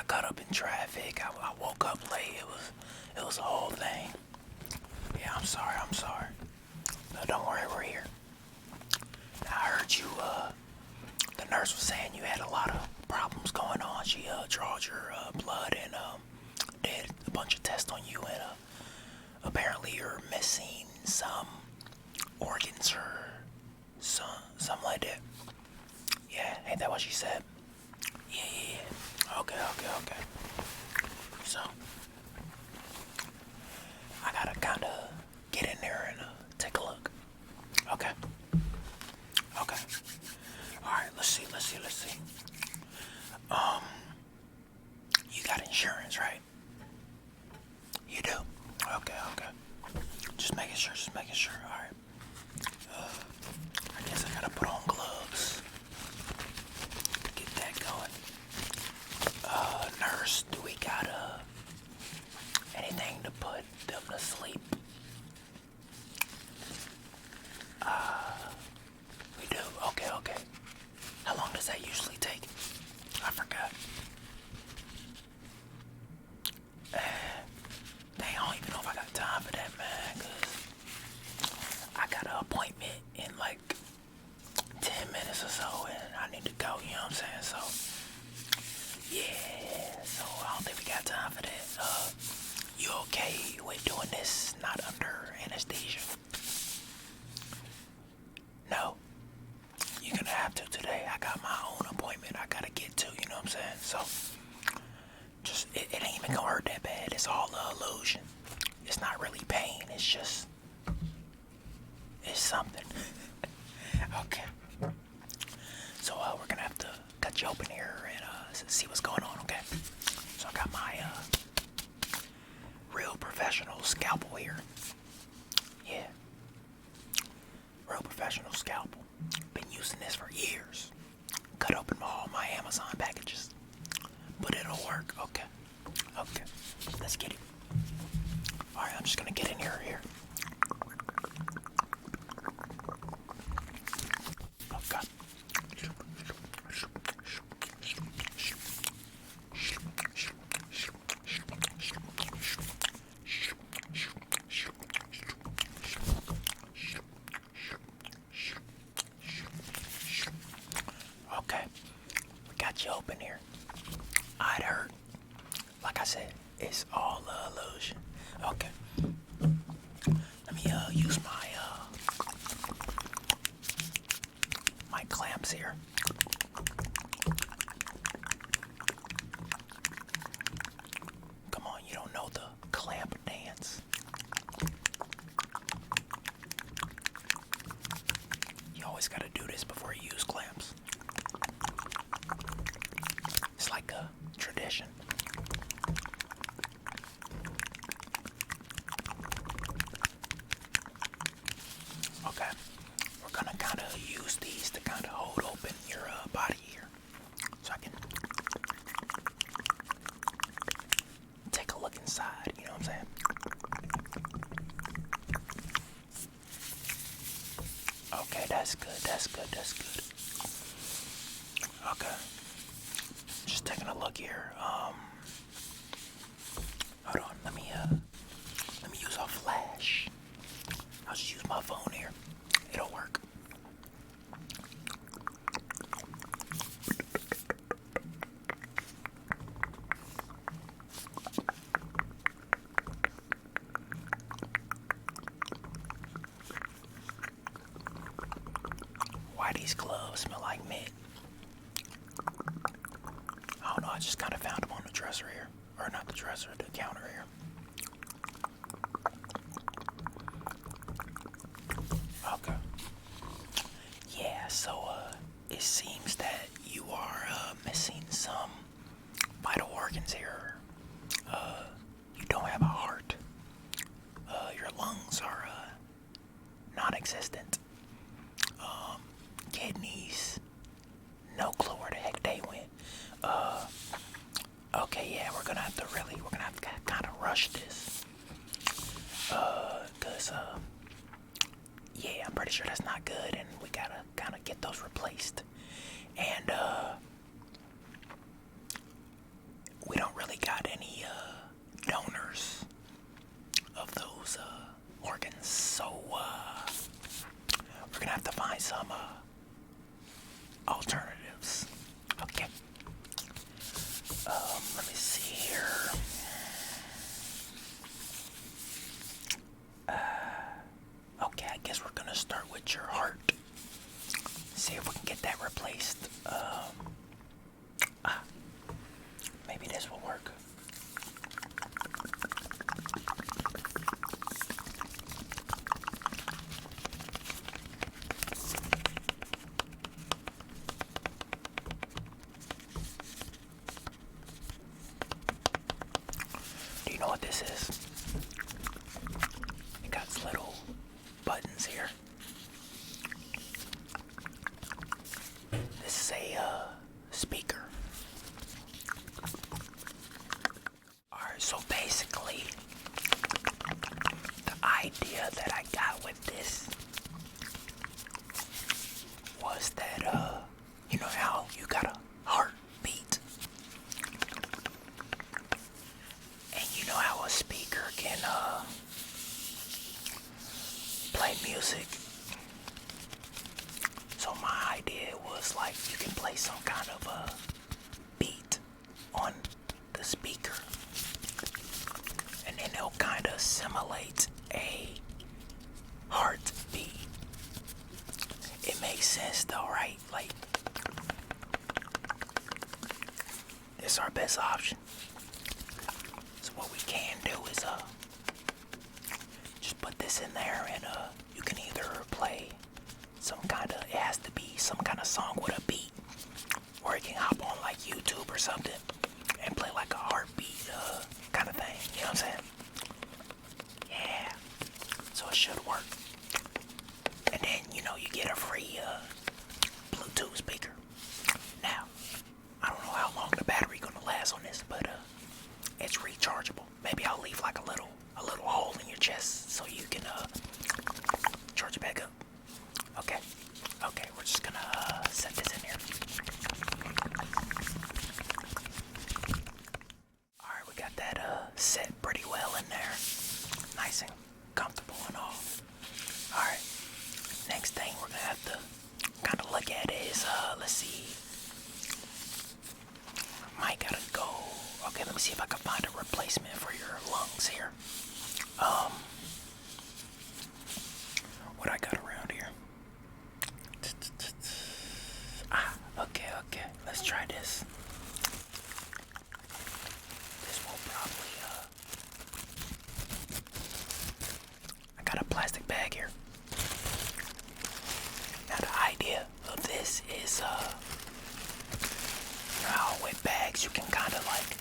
got caught up in traffic. I woke up late. It was a whole thing. Yeah, I'm sorry. I'm sorry. No, don't worry. We're here. I heard you. The nurse was saying you had a lot of problems going on. She drawed your blood and did a bunch of tests on you, and apparently you're missing some organs or something like that. Yeah, ain't that what she said? Yeah. Okay. So, I gotta kinda get in there and take a look. Okay. Okay. Alright, let's see. You got insurance, right? You do? Okay. Just making sure. Alright. I guess I gotta put on gloves. Get that going. Nurse, do we got anything to put them to sleep? We do. Okay. How long does that usually take? I forgot. Dang, I don't even know if I got time for that, man, 'cause I got an appointment in like 10 minutes or so, and I need to go, you know what I'm saying? So, yeah, so I don't think we got time for that. You okay with doing this not under anesthesia? No, you're gonna have to today. I got my own appointment I gotta get to, you know what I'm saying? So, just, it ain't even gonna hurt that bad. It's all an illusion. It's not really pain, it's something. Okay. So, we're gonna have to cut you open here and see what's going on, okay? So, I got my real professional scalpel here. Yeah. Real professional scalpel. Been using this for years. Cut open all my Amazon packages. But it'll work. Okay. Let's get it. Alright, I'm just gonna get in here. Okay. Okay. We got you open here. I'd heard. Like I said, it's all a illusion. Okay. Let me use my clamps here. Come on, you don't know the clamp dance. You always gotta do this before you use clamps. It's like a tradition. Okay, we're gonna kind of use these to kind of hold open your body here, so I can take a look inside. You know what I'm saying? Okay, that's good. Okay, just taking a look here. Hold on. Let me use a flash. I'll just use my phone here. It'll work. Why these gloves smell like mint? I don't know. I just kind of found them on the dresser here. Or not the dresser, the counter here. Okay. Yeah, so it seems that you are missing some vital organs here. You don't have a heart. Your lungs are non-existent. Kidneys, no clue where the heck they went. Okay, yeah, we're gonna have to kind of rush this. Cause yeah, I'm pretty sure that's not good, and we gotta kind of get those replaced. And we find some alternatives. Okay. Let me see here. Okay, I guess we're gonna start with your heart. See if we can get that replaced. Maybe this will work. Do you know what this is? It got little buttons here. This is a speaker. Alright, so basically, the idea that I got with this was that, you know how you got a heartbeat? And you know how a speaker can, play music? So my idea was like you can play some kind of a beat on the speaker, and then it'll kind of simulate a heartbeat. It makes sense though, right? Like, it's our best option. So what we can do is just put this in there, and you can either play some kind of, it has to be some kind of song with a beat, or you can hop on like YouTube or something and play like a heartbeat kind of thing, you know what I'm saying? Yeah, so it should work. And then, you know, you get a free Bluetooth speaker. Now, I don't know how long the battery gonna last on this, but it's rechargeable. Maybe I'll leave like a little hole in your chest so you can charge it back up. Okay, we're just gonna set this in here. Alright, we got that set pretty well in there. Nice and comfortable and all. Alright, next thing we're gonna have to kind of look at is, let's see. Might gotta go. Okay, let me see if I can find a replacement for your lungs here. What I got around here? Okay. Let's try this. This will probably, I got a plastic bag here. Now the idea of this is, you know how with bags you can kind of like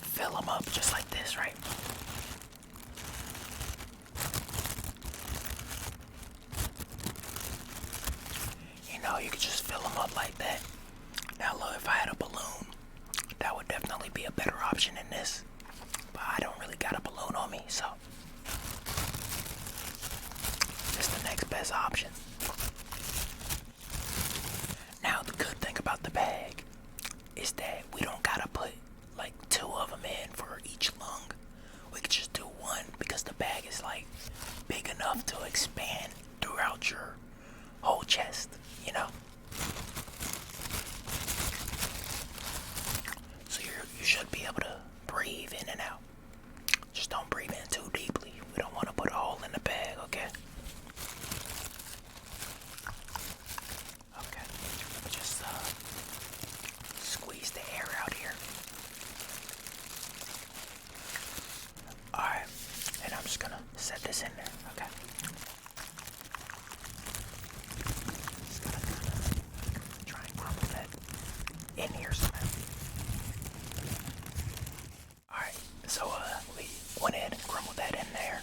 fill them up just like this, right? You know, you could just fill them up like that. Now look, if I had a balloon, that would definitely be a better option than this. But I don't really got a balloon on me, so it's the next best option. Now the good thing about the bag is that we don't gotta put like 2 of them in for each lung. We could just do 1 because the bag is like big enough to expand throughout your whole chest, you know? So you should be able to breathe in and out. Just don't breathe in too deeply. We don't want to put a hole in the bag, okay? Okay, let me just squeeze the air out here. Alright, and I'm just gonna set this in there, okay? Just gotta kind of try and crumble that in here somehow. Alright, so we went ahead and crumbled that in there.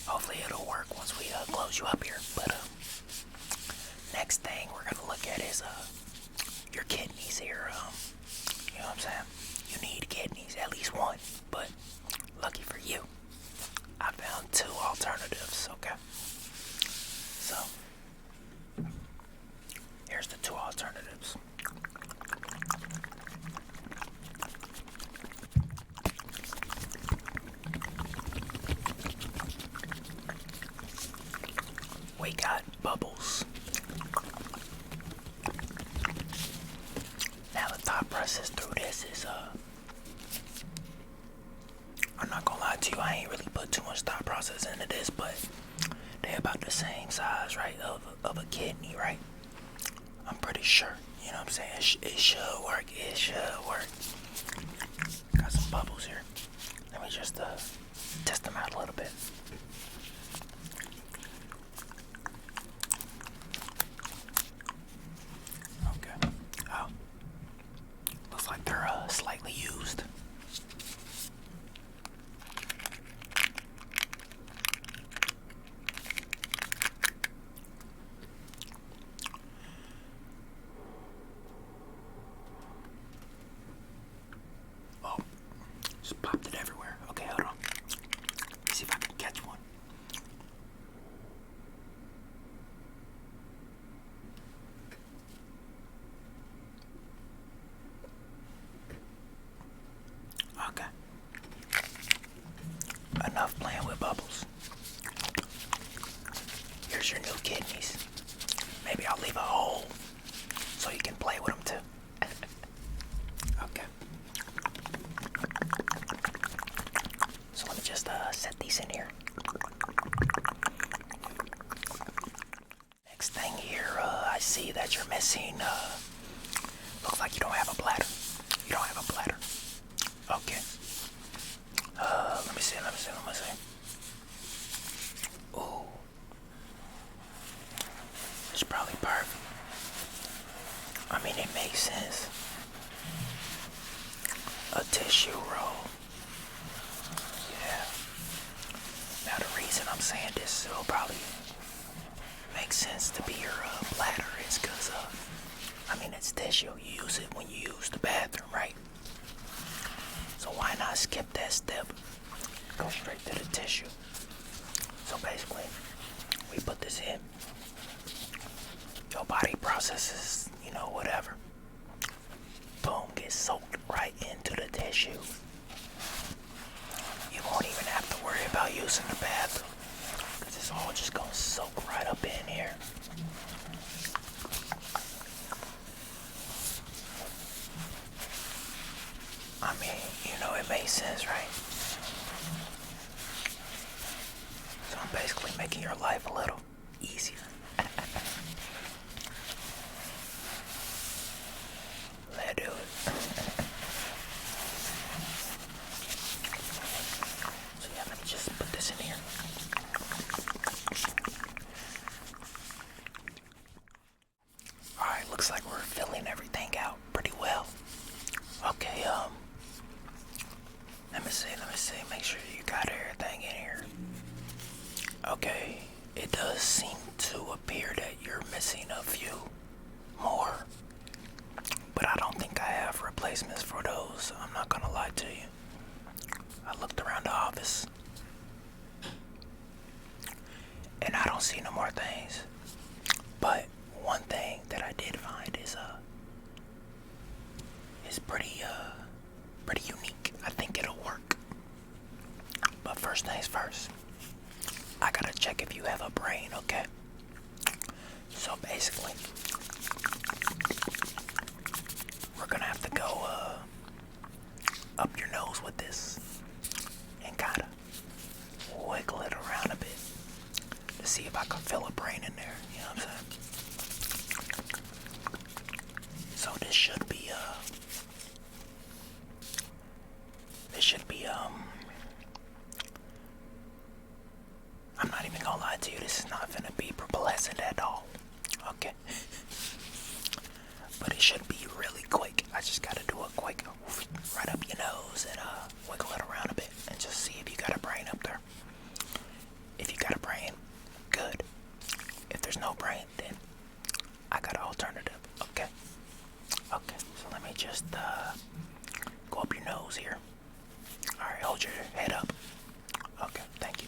Hopefully it'll work once we close you up here, but next thing we're gonna look at is your kidneys here. You know what I'm saying? You need kidneys, at least 1, but lucky for you, I found 2 alternatives, okay? So, here's the 2 alternatives. bubbles. Now the thought process through this is I'm not gonna lie to you, I ain't really put too much thought process into this, but they're about the same size, right, of a kidney, right? I'm pretty sure, you know what I'm saying? It should work, it should work. Got some bubbles here. Let me just test them out a little bit. Okay. Oh. Looks like they're slightly used. Oh, just popped it everywhere. Okay, hold on. Let me see if I can catch one. Okay. Enough playing with bubbles. Here's your new kidneys. Maybe I'll leave a hole so you can play with them too. Okay. So let me just set these in here. Next thing here, I see that you're missing, looks like you don't have a bladder. You don't have a bladder. Okay. Let me see. Ooh. It's probably perfect. I mean, it makes sense. A tissue roll. Yeah. Now the reason I'm saying this will probably make sense to be your bladder is because I mean, it's tissue. You use it when you use the bathroom, right? So why not skip that step? Go straight to the tissue. So basically, we put this in. Your body processes, you know, whatever. Boom, gets soaked right into the tissue. You won't even have to worry about using the bathroom, because it's all just gonna soak right up in here. I mean, you know, it makes sense, right? So I'm basically making your life a little easier. Let's do it. So yeah, let me just put this in here. Alright, looks like we're filling everything out pretty well. Okay, let me see, make sure you got everything in here. Okay, it does seem to appear that you're missing a few more, but I don't think I have replacements for those. I'm not gonna lie to you. I looked around the office, and I don't see no more things. But one thing that I did find is pretty unique. I think it'll work. But first things first, I gotta check if you have a brain, okay? So basically, we're gonna have to go up your nose with this and kinda wiggle it around a bit to see if I can feel a brain in there, you know what I'm saying? So this should be I'm not even gonna lie to you, this is not gonna be pleasant at all, okay? But it should be really quick. I just gotta do a quick right up your nose and wiggle it around a bit and just see if you got a brain up there. If you got a brain, good. If there's no brain, then I got an alternative, okay? Okay, so let me just go up your nose here. Alright, hold your head up. Okay, thank you.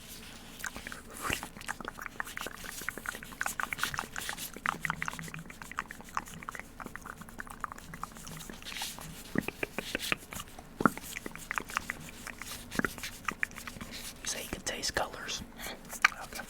You say you can taste colors. Okay.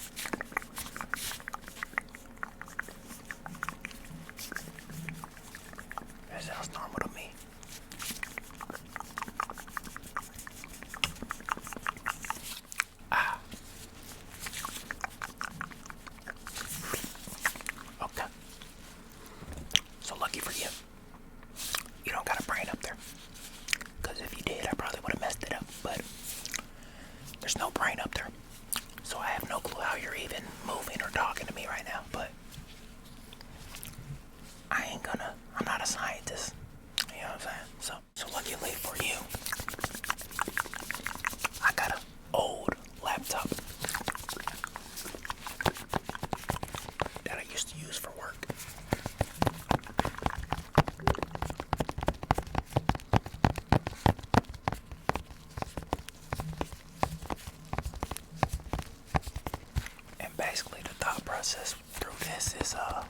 Cause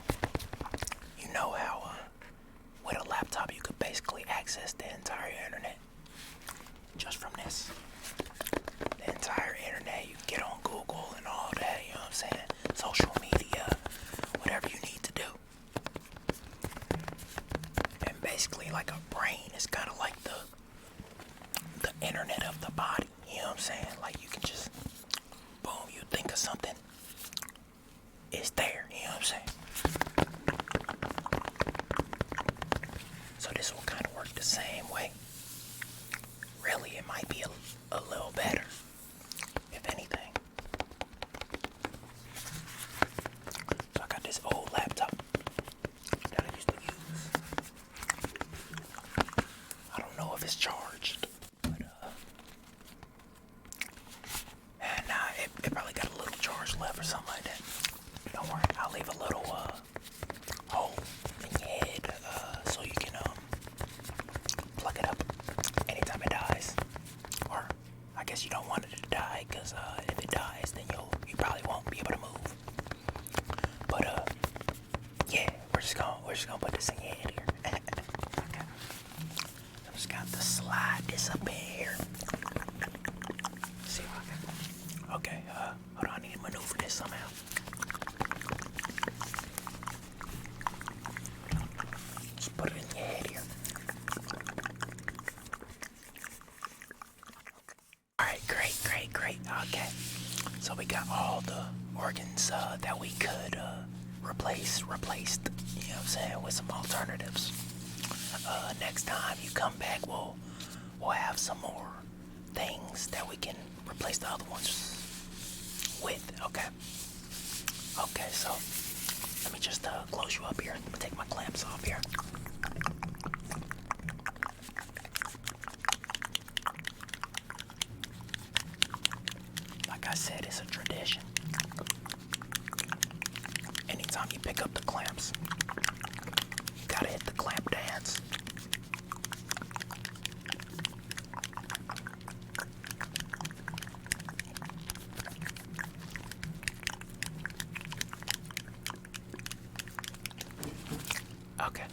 you know how with a laptop you could basically access the entire internet just from this. The entire internet, you can get on Google and all that, you know what I'm saying? Social media, whatever you need to do. And basically like a brain is kind of like the internet of the body, you know what I'm saying? Like you can just, boom, you think of something, it's there, you know what I'm saying? So this will kind of work the same way. Really, it might be a little better, if anything. So I got this old laptop that I used to use. I don't know if it's charged, but nah, it probably got a little charge left or something like that. Don't worry, I'll leave a little hole in your head so you can plug it up anytime it dies. Or I guess you don't want it to die, because if it dies, then you probably won't be able to move. But yeah, we're just gonna put this in your head here. Okay. I'm just got to slide this up in here. See if I can. Okay, hold on, I need to maneuver this somehow. Just put it in your head here. Alright, great. Okay. So we got all the organs that we could replaced, you know what I'm saying, with some alternatives. Next time you come back, we'll have some more things that we can replace the other ones with, okay? Okay, so let me just close you up here. Let me take my clamps off here. Like I said, it's a tradition. Anytime you pick up the clamps, you gotta hit the clamp dance. Okay.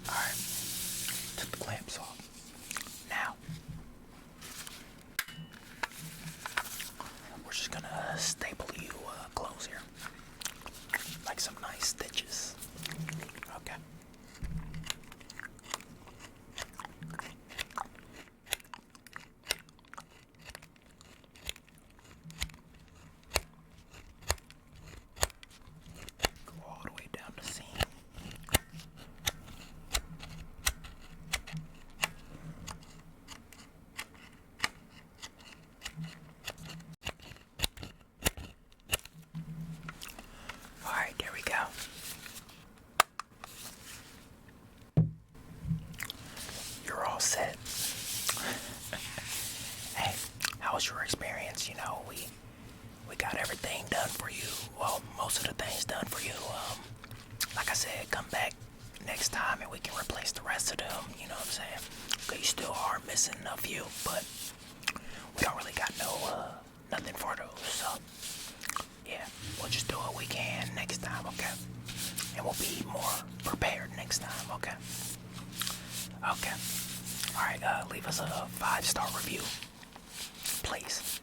Alright. Took the clamps off. Now, we're just gonna staple you close here. Like some nice stitches. Okay. Go all the way down the seam. Alright, there we go. You're all set. Hey, how was your experience? You know, we got everything done for you. Well, most of the things done for you. Like I said, come back next time and we can replace the rest of them, you know what I'm saying? Cause you still are missing a few, but we don't really got nothing for those, so yeah, we'll just do what we can next time, okay? And we'll be more prepared next time, okay? Okay. Alright, leave us a 5-star review, please.